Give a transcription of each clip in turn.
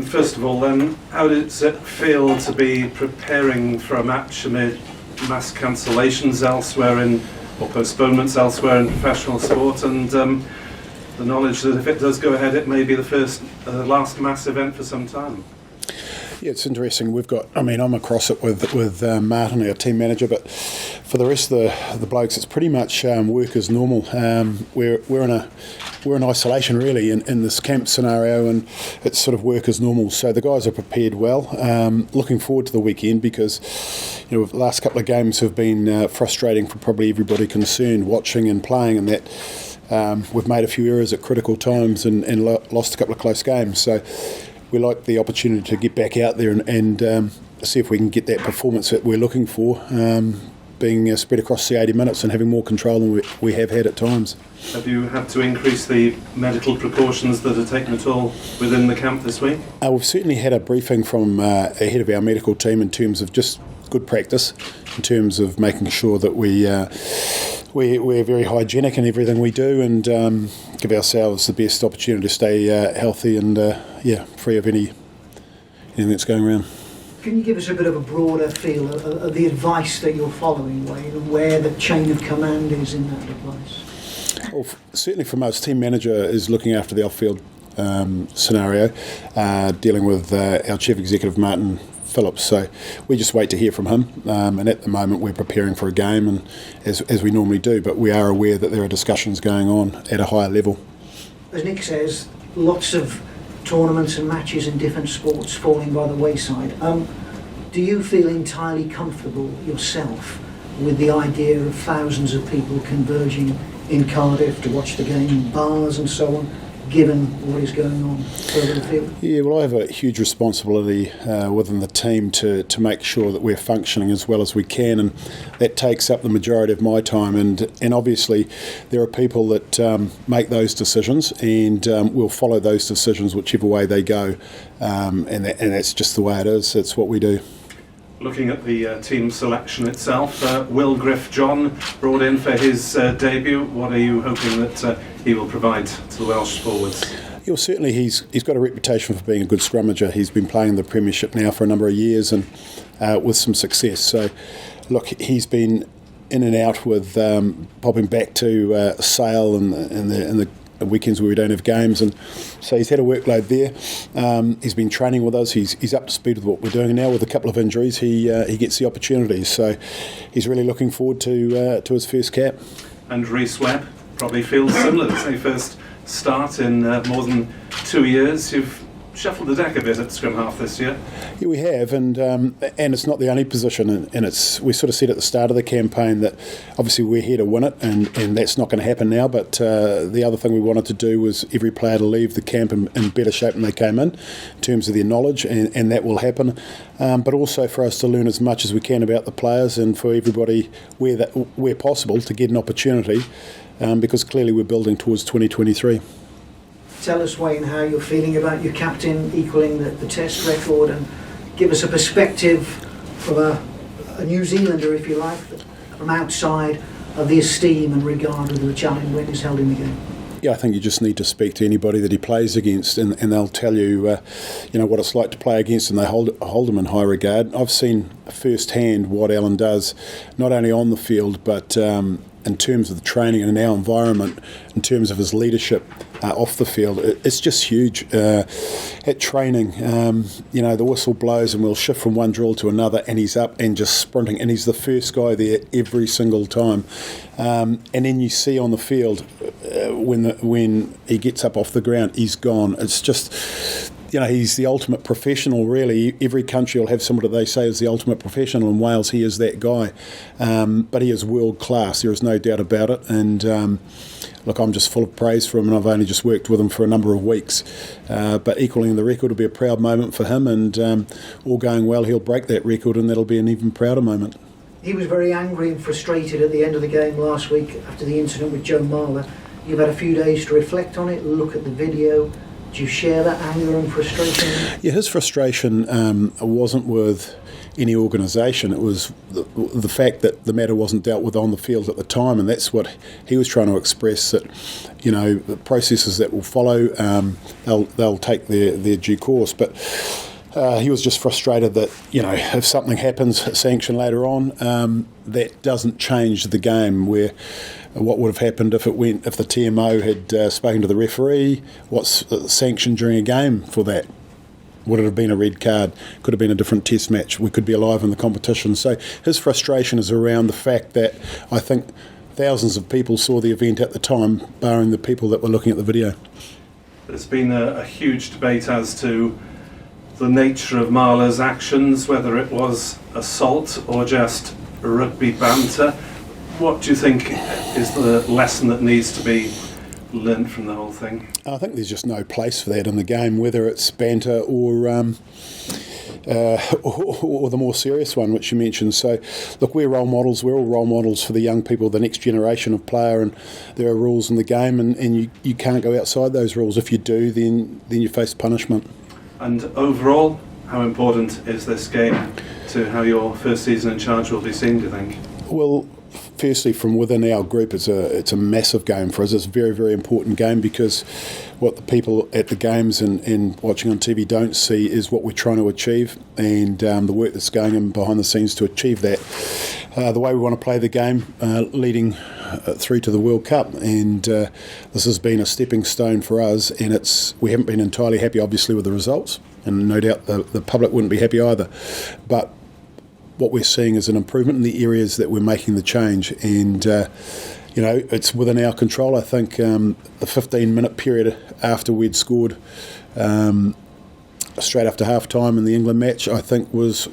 First of all then, how does it feel to be preparing for a match amid mass cancellations elsewhere or postponements elsewhere in professional sport, and the knowledge that if it does go ahead it may be the last mass event for some time? Yeah, it's interesting. I'm across it with Martin, our team manager, but for the rest of the blokes, it's pretty much work as normal. We're in isolation really in this camp scenario, and it's sort of work as normal. So the guys are prepared well. Looking forward to the weekend because the last couple of games have been frustrating for probably everybody concerned, watching and playing, and that we've made a few errors at critical times and lost a couple of close games. So we like the opportunity to get back out there and see if we can get that performance that we're looking for, being spread across the 80 minutes and having more control than we have had at times. Have you had to increase the medical precautions that are taken at all within the camp this week? We've certainly had a briefing from ahead of our medical team in terms of just good practice, in terms of making sure that we're very hygienic in everything we do, and give ourselves the best opportunity to stay healthy and free of anything that's going around. Can you give us a bit of a broader feel of the advice that you're following, Wayne, and where the chain of command is in that advice? Well, certainly from us, team manager is looking after the off-field scenario, dealing with our chief executive, Martin Phillips. So we just wait to hear from him, and at the moment we're preparing for a game, and as we normally do, but we are aware that there are discussions going on at a higher level. As Nick says, lots of tournaments and matches in different sports falling by the wayside. Do you feel entirely comfortable yourself with the idea of thousands of people converging in Cardiff to watch the game in bars and so on, given what is going on further afield? Yeah, well, I have a huge responsibility within the team to make sure that we're functioning as well as we can, and that takes up the majority of my time. And obviously there are people that make those decisions, and we'll follow those decisions whichever way they go, and that's just the way it is. That's what we do. Looking at the team selection itself, Will Griff-John brought in for his debut. What are you hoping that he will provide to the Welsh forwards? Yeah, certainly he's got a reputation for being a good scrummager. He's been playing in the Premiership now for a number of years, and with some success. So, look, he's been in and out with popping back to Sale and the weekends where we don't have games, and so he's had a workload there. He's been training with us. He's up to speed with what we're doing now. With a couple of injuries, he gets the opportunities. So he's really looking forward to his first cap. And Rhys Webb probably feels similar. It's his first start in more than 2 years. You've shuffled the deck a bit at scrum half this year. Yeah, we have, and it's not the only position, and we sort of said at the start of the campaign that obviously we're here to win it, and that's not going to happen now, but the other thing we wanted to do was every player to leave the camp in better shape than they came in terms of their knowledge, and that will happen, but also for us to learn as much as we can about the players, and for everybody where possible to get an opportunity, because clearly we're building towards 2023. Tell us, Wayne, how you're feeling about your captain equalling the Test record, and give us a perspective from a New Zealander, if you like, from outside of the esteem and regard of the challenge when he's held in the game. Yeah, I think you just need to speak to anybody that he plays against, and they'll tell you, what it's like to play against, and they hold him in high regard. I've seen firsthand what Alan does, not only on the field, but in terms of the training and in our environment, in terms of his leadership off the field. It's just huge. At training, the whistle blows and we'll shift from one drill to another, and he's up and just sprinting, and he's the first guy there every single time. And then you see on the field, when he gets up off the ground, he's gone. It's just... he's the ultimate professional, really. Every country will have somebody they say is the ultimate professional. In Wales, he is that guy. But he is world class, there is no doubt about it. And look, I'm just full of praise for him, and I've only just worked with him for a number of weeks. But equaling the record will be a proud moment for him, and all going well, he'll break that record, and that'll be an even prouder moment. He was very angry and frustrated at the end of the game last week after the incident with Joe Marler. You've had a few days to reflect on it, look at the video. Do you share that anger and frustration? Yeah, his frustration wasn't with any organisation. It was the fact that the matter wasn't dealt with on the field at the time, and that's what he was trying to express, that, you know, the processes that will follow, they'll take their due course. But he was just frustrated that, you know, if something happens, sanction later on, that doesn't change the game. Where what would have happened if the TMO had spoken to the referee? What's sanctioned during a game for that? Would it have been a red card? Could have been a different test match. We could be alive in the competition. So his frustration is around the fact that I think thousands of people saw the event at the time, barring the people that were looking at the video. There's been a huge debate as to the nature of Marler's actions, whether it was assault or just rugby banter. What do you think is the lesson that needs to be learnt from the whole thing? I think there's just no place for that in the game, whether it's banter or the more serious one, which you mentioned. So, look, we're role models. We're all role models for the young people, the next generation of player, and there are rules in the game, and you can't go outside those rules. If you do, then you face punishment. And overall, how important is this game to how your first season in charge will be seen, do you think? Well, firstly, from within our group, it's a massive game for us. It's a very, very important game, because what the people at the games and watching on TV don't see is what we're trying to achieve, and the work that's going on behind the scenes to achieve that. The way we want to play the game, leading through to the World Cup, and this has been a stepping stone for us, and we haven't been entirely happy, obviously, with the results, and no doubt the public wouldn't be happy either. But what we're seeing is an improvement in the areas that we're making the change, and you know, it's within our control. I think the 15-minute period after we'd scored straight after half-time in the England match, I think was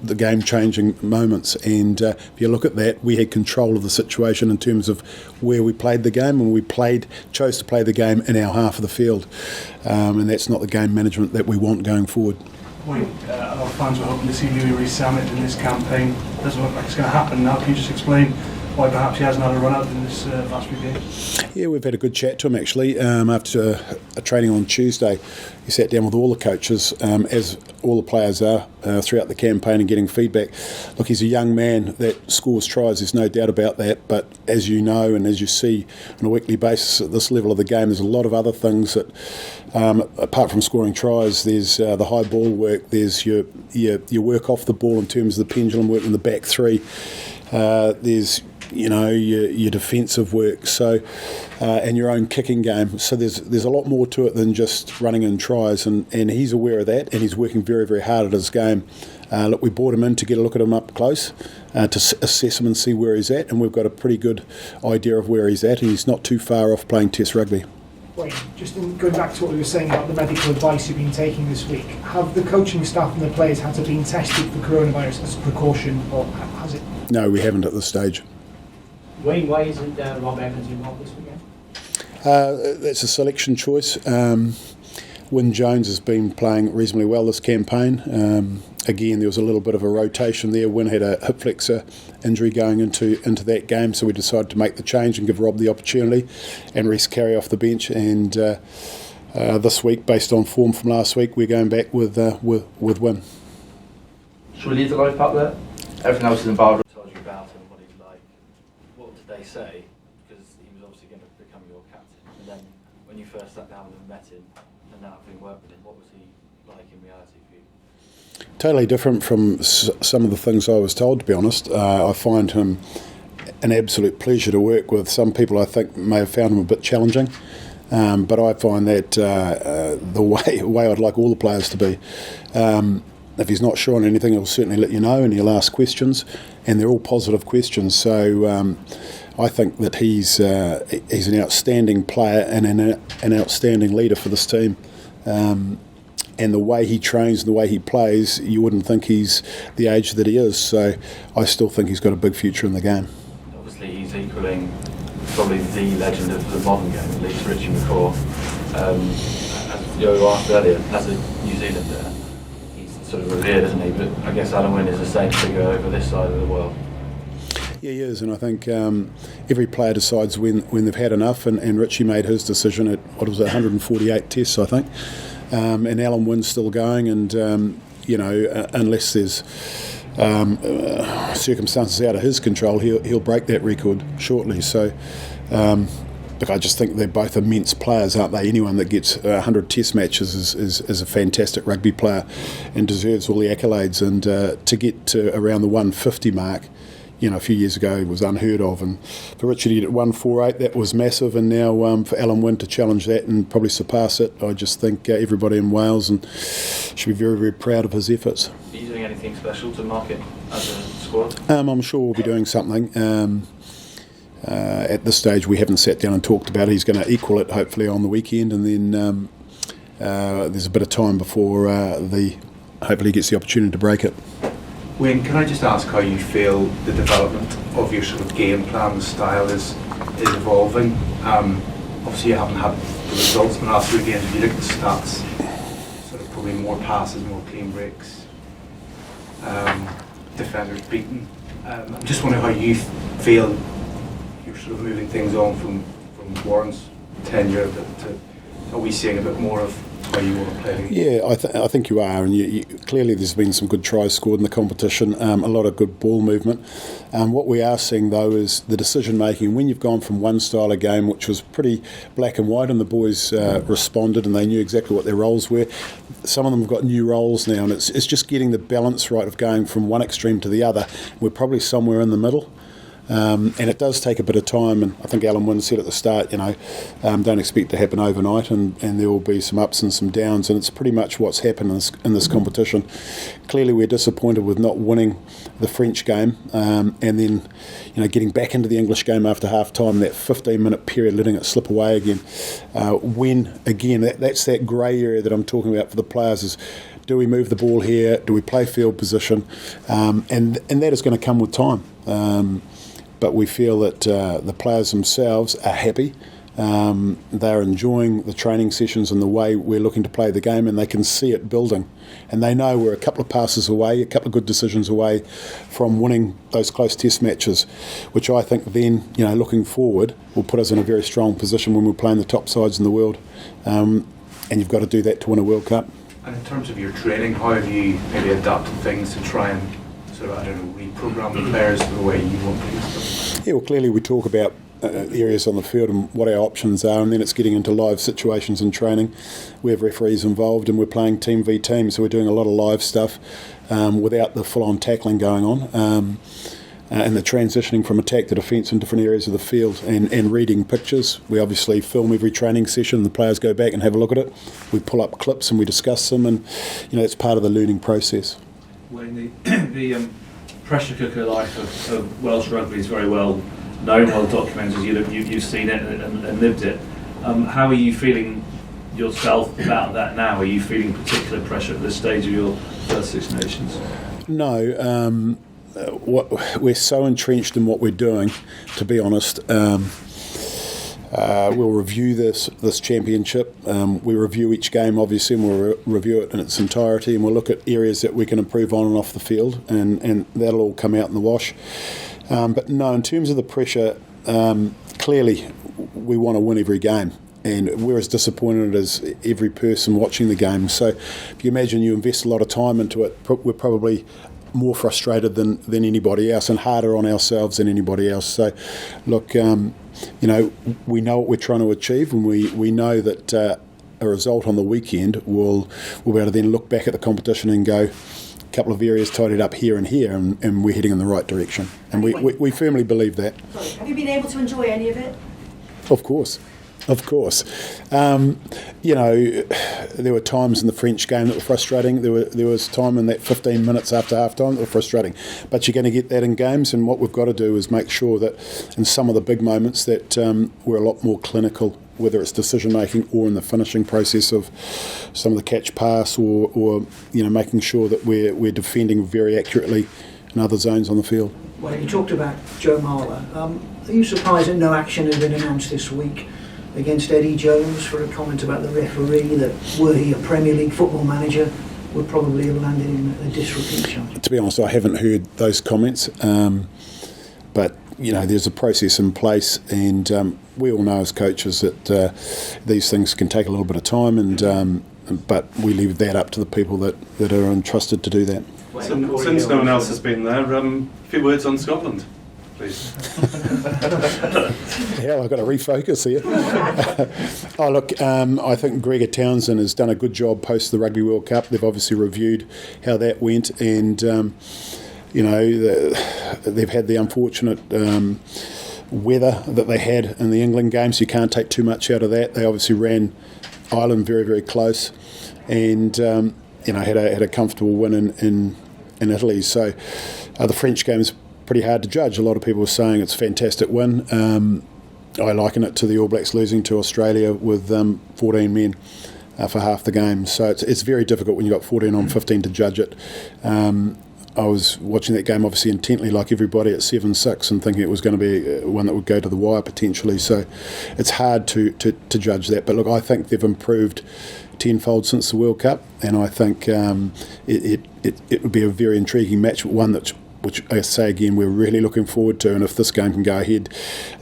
the game-changing moments. And if you look at that, we had control of the situation in terms of where we played the game, and we chose to play the game in our half of the field, and that's not the game management that we want going forward. Wayne, our fans were hoping to see Louis Rees-Zammit in this campaign. Doesn't look like it's going to happen now. Can you just explain why perhaps he hasn't had a run out in this last few games? Yeah, we've had a good chat to him actually. After a training on Tuesday, he sat down with all the coaches, as all the players are, throughout the campaign, and getting feedback. Look, he's a young man that scores tries, there's no doubt about that, but as you know and as you see on a weekly basis at this level of the game, there's a lot of other things that, apart from scoring tries, there's the high ball work, there's your work off the ball in terms of the pendulum work in the back three, there's your defensive work, so and your own kicking game. So there's a lot more to it than just running in tries, and he's aware of that, and he's working very, very hard at his game. Look, we brought him in to get a look at him up close, to assess him and see where he's at, and we've got a pretty good idea of where he's at, and he's not too far off playing Test rugby. Wayne, just going back to what we were saying about the medical advice you've been taking this week, have the coaching staff and the players had to be tested for coronavirus as a precaution, or has it? No, we haven't at this stage. Wayne, why isn't Rob Evans involved this weekend? That's a selection choice. Wyn Jones has been playing reasonably well this campaign. Again, there was a little bit of a rotation there. Wyn had a hip flexor injury going into that game, so we decided to make the change and give Rob the opportunity, and Reece Carey off the bench. And this week, based on form from last week, we're going back with Wyn. Should we leave the life up there? Everything else is involved. Told you about him, what he's like. What did they say? Because he was obviously going to become your captain. And then when you first sat down and met him, and now having worked with him, what was he like in reality for you? Totally different from some of the things I was told, to be honest. I find him an absolute pleasure to work with. Some people I think may have found him a bit challenging, but I find that the way I'd like all the players to be. If he's not sure on anything, he'll certainly let you know, and he'll ask questions, and they're all positive questions. So I think that he's an outstanding player and an outstanding leader for this team. And the way he trains and the way he plays, you wouldn't think he's the age that he is. So I still think he's got a big future in the game. Obviously, he's equalling probably the legend of the modern game, at least Richie McCaw. As Yo asked earlier, as a New Zealander, he's sort of revered, isn't he? But I guess Alan Wynne is the same figure over this side of the world. Yeah, he is, and I think every player decides when they've had enough, and Richie made his decision at, 148 tests, I think, and Alan Wynn's still going, and, unless there's circumstances out of his control, he'll break that record shortly. So, look, I just think they're both immense players, aren't they? Anyone that gets 100 test matches is a fantastic rugby player and deserves all the accolades, and to get to around the 150 mark, a few years ago was unheard of, and for Richard to get 148, that was massive, and now for Alan Wynne to challenge that and probably surpass it, I just think everybody in Wales should be very, very proud of his efforts. Are you doing anything special to mark it as a squad? I'm sure we'll be doing something. At this stage, we haven't sat down and talked about it. He's going to equal it hopefully on the weekend, and then there's a bit of time before hopefully he gets the opportunity to break it. Wayne, can I just ask how you feel the development of your sort of game plan style is evolving? Obviously you haven't had the results in the last 3 games. If you look at the stats, sort of probably more passes, more clean breaks, defenders beaten. I'm just wondering how you feel you're sort of moving things on from Warren's tenure to are we seeing a bit more of how you want to play? Yeah, I think you are, and you clearly there's been some good tries scored in the competition, a lot of good ball movement. What we are seeing though is the decision making. When you've gone from one style of game which was pretty black and white, and the boys responded and they knew exactly what their roles were, some of them have got new roles now, and it's just getting the balance right of going from one extreme to the other. We're probably somewhere in the middle. And it does take a bit of time, and I think Alan Wynne said at the start, don't expect it to happen overnight, and there will be some ups and some downs, and it's pretty much what's happened in this competition. Clearly we're disappointed with not winning the French game, and then getting back into the English game after half time, that 15-minute period, letting it slip away again. When, again, that's that grey area that I'm talking about for the players is, do we move the ball here? Do we play field position? And that is going to come with time. But we feel that the players themselves are happy. They're enjoying the training sessions and the way we're looking to play the game, and they can see it building. And they know we're a couple of passes away, a couple of good decisions away from winning those close test matches, which I think then, looking forward, will put us in a very strong position when we're playing the top sides in the world. And you've got to do that to win a World Cup. And in terms of your training, how have you maybe adapted things to try and sort of, reprogram the players the way you want things? Yeah, well, clearly we talk about areas on the field and what our options are, and then it's getting into live situations in training. We have referees involved, and we're playing team v team, so we're doing a lot of live stuff without the full-on tackling going on. And the transitioning from attack to defence in different areas of the field, and reading pictures. We obviously film every training session, the players go back and have a look at it. We pull up clips and we discuss them, and it's part of the learning process. Wayne, the pressure cooker life of Welsh rugby is very well known, well documented. You've seen it and lived it. How are you feeling yourself about that now? Are you feeling particular pressure at this stage of your first Six Nations? No. We're so entrenched in what we're doing, to be honest. We'll review this championship. We review each game, obviously, and we'll review it in its entirety, and we'll look at areas that we can improve on and off the field, and that'll all come out in the wash. But no, in terms of the pressure, clearly we want to win every game, and we're as disappointed as every person watching the game. So if you imagine you invest a lot of time into it, we're probably more frustrated than anybody else, and harder on ourselves than anybody else. So look, we know what we're trying to achieve, and we know that a result on the weekend will be able to then look back at the competition and go, a couple of areas tidied up here and here, and we're heading in the right direction. And we firmly believe that. Sorry, have you been able to enjoy any of it? Of course. There were times in the French game that were frustrating. There was time in that 15 minutes after half-time that were frustrating. But you're going to get that in games, and what we've got to do is make sure that in some of the big moments that we're a lot more clinical, whether it's decision-making or in the finishing process of some of the catch pass, or making sure that we're defending very accurately in other zones on the field. Well, you talked about Joe Marler. Are you surprised that no action has been announced this week against Eddie Jones for a comment about the referee, that were he a Premier League football manager would probably have landed in a disrepute charge? To be honest, I haven't heard those comments, but there's a process in place, and we all know as coaches that these things can take a little bit of time, and but we leave that up to the people that are entrusted to do that. Since no one else has been there, a few words on Scotland, please. Yeah, I've got to refocus here. Oh, look, I think Gregor Townsend has done a good job post the Rugby World Cup. They've obviously reviewed how that went, and they've had the unfortunate weather that they had in the England game, so you can't take too much out of that. They obviously ran Ireland very, very close, and had a comfortable win in Italy. So the French game is pretty hard to judge. A lot of people are saying it's a fantastic win. I liken it to the All Blacks losing to Australia with 14 men for half the game. So it's very difficult when you've got 14 on 15 to judge it. I was watching that game obviously intently, like everybody, at 7-6, and thinking it was going to be one that would go to the wire potentially. So it's hard to judge that. But look, I think they've improved tenfold since the World Cup, and I think it would be a very intriguing match, one which I say again we're really looking forward to. And if this game can go ahead,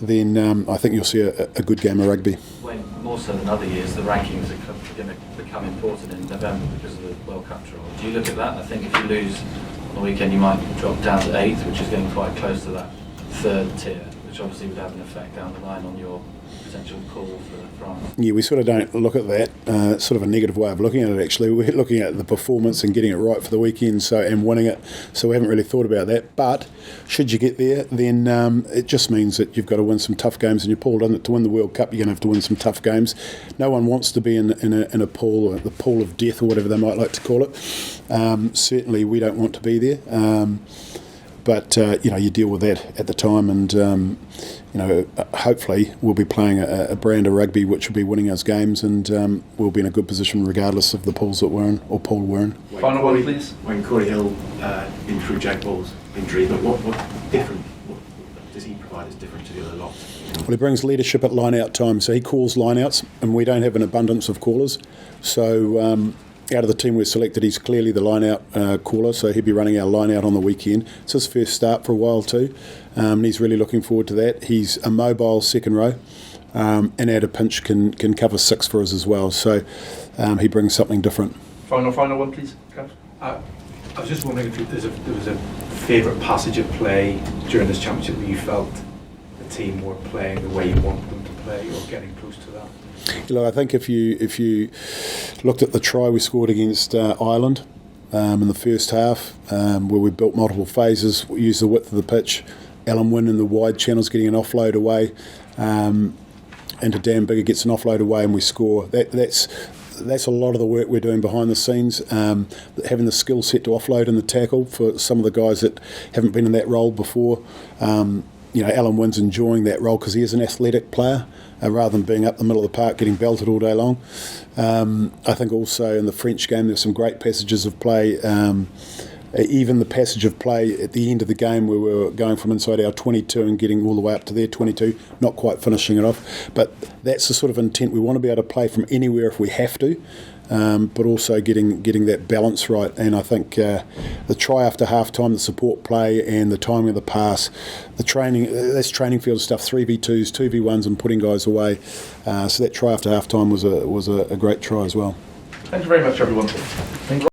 then I think you'll see a good game of rugby. Wayne, more so than other years, the rankings are going to become important in November because of the World Cup draw. Do you look at that? I think if you lose on the weekend, you might drop down to 8th, which is getting quite close to that third tier, which obviously would have an effect down the line on your potential call for France. Yeah, we sort of don't look at that. It's sort of a negative way of looking at it, actually. We're looking at the performance and getting it right for the weekend, and winning it. So we haven't really thought about that. But should you get there, then it just means that you've got to win some tough games in your pool, doesn't it? To win the World Cup, you're going to have to win some tough games. No one wants to be in a pool, or the pool of death, or whatever they might like to call it. Certainly, we don't want to be there. But you deal with that at the time, and hopefully we'll be playing a brand of rugby which will be winning us games, and we'll be in a good position regardless of the pools that we're in or pool we're in. Final one, please. When Corey Hill been through Jack Ball's injury, but what does he provide as different to the other lot? Well, he brings leadership at line-out time, so he calls line-outs, and we don't have an abundance of callers. So out of the team we've selected, he's clearly the line-out caller, so he'll be running our line-out on the weekend. It's his first start for a while too, and he's really looking forward to that. He's a mobile second row, and at a pinch can cover 6 for us as well, so he brings something different. Final one, please. I was just wondering if there was a favourite passage of play during this championship where you felt the team were playing the way you wanted them to play, or getting close to that. Look, I think if you looked at the try we scored against Ireland in the first half, where we built multiple phases, we used the width of the pitch, Alan Wynne in the wide channels getting an offload away, into Dan Bigger gets an offload away, and we score. That's a lot of the work we're doing behind the scenes, having the skill set to offload in the tackle for some of the guys that haven't been in that role before. Alan Wynne's enjoying that role because he is an athletic player, rather than being up the middle of the park getting belted all day long. I think also in the French game there's some great passages of play. Even the passage of play at the end of the game where we were going from inside our 22 and getting all the way up to their 22, not quite finishing it off. But that's the sort of intent. We want to be able to play from anywhere if we have to, but also getting that balance right. And I think the try after half-time, the support play and the timing of the pass, the training, that's training field stuff, 3v2s, 2v1s and putting guys away. So that try after half-time was a great try as well. Thank you very much, everyone.